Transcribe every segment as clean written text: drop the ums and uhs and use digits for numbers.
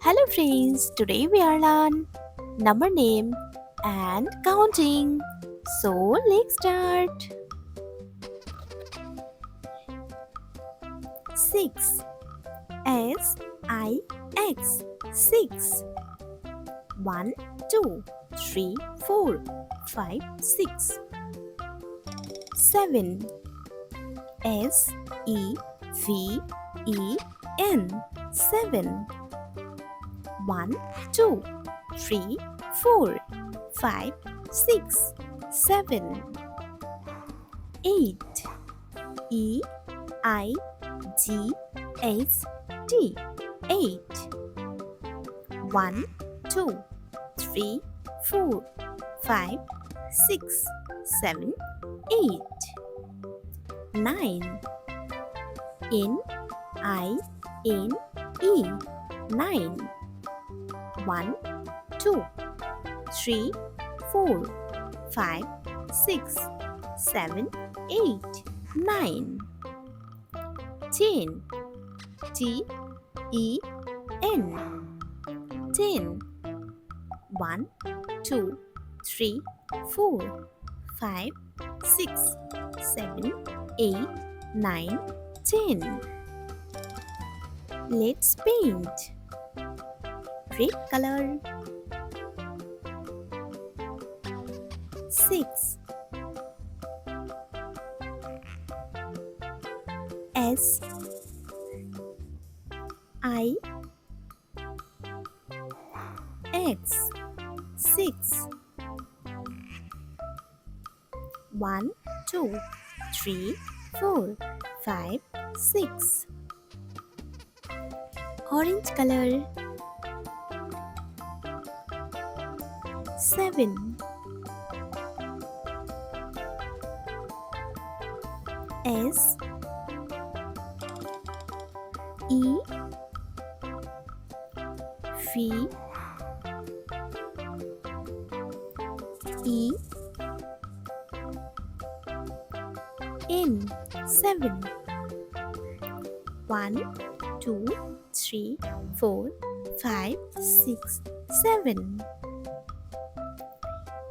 Hello friends, today we are learn number name and counting. So let's start. 6 S-I-X 6 1 2 3 4 5 6 7 S-E-V-E-N 7 1 2 3 4 5 6 7 8 E-I-G-H-T 8 1 2 3 4 5 6 7 8 9 N-I-N-E 9 1 2 3 4 5 6 7 8 9 10 T-E-N 10 1 2 3 4 5 6 7 8 9 10 Let's paint. Red color. 6 S I X 6 1 2 3 4 5 6 Orange color. 7 S E V E N 7 1 2 3 4 5 6 7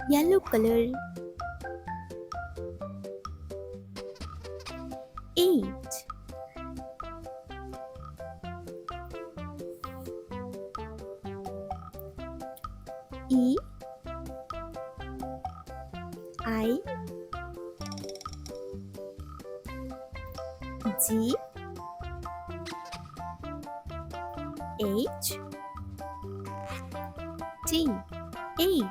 Yellow color. 8 E I G H T 8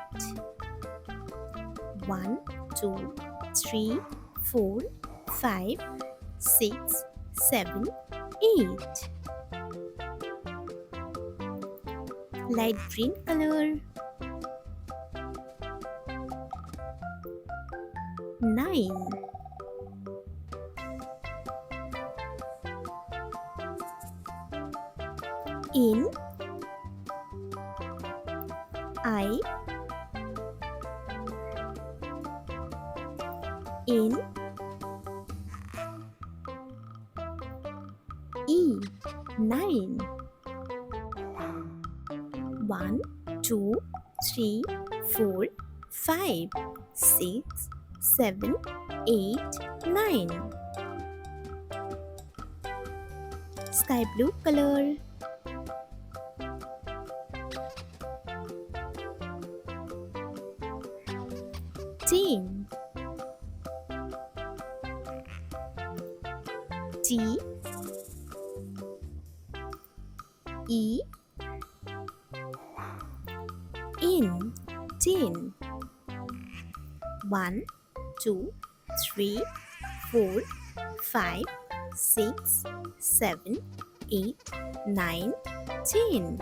1 2 3 4 5 6 7 8 Light green color. 9 N I N E 9 1 2 3 4 5 6 7 8 9 Sky blue color. 10 T E N 10 1 2 3 4 5 6 7 8 9 10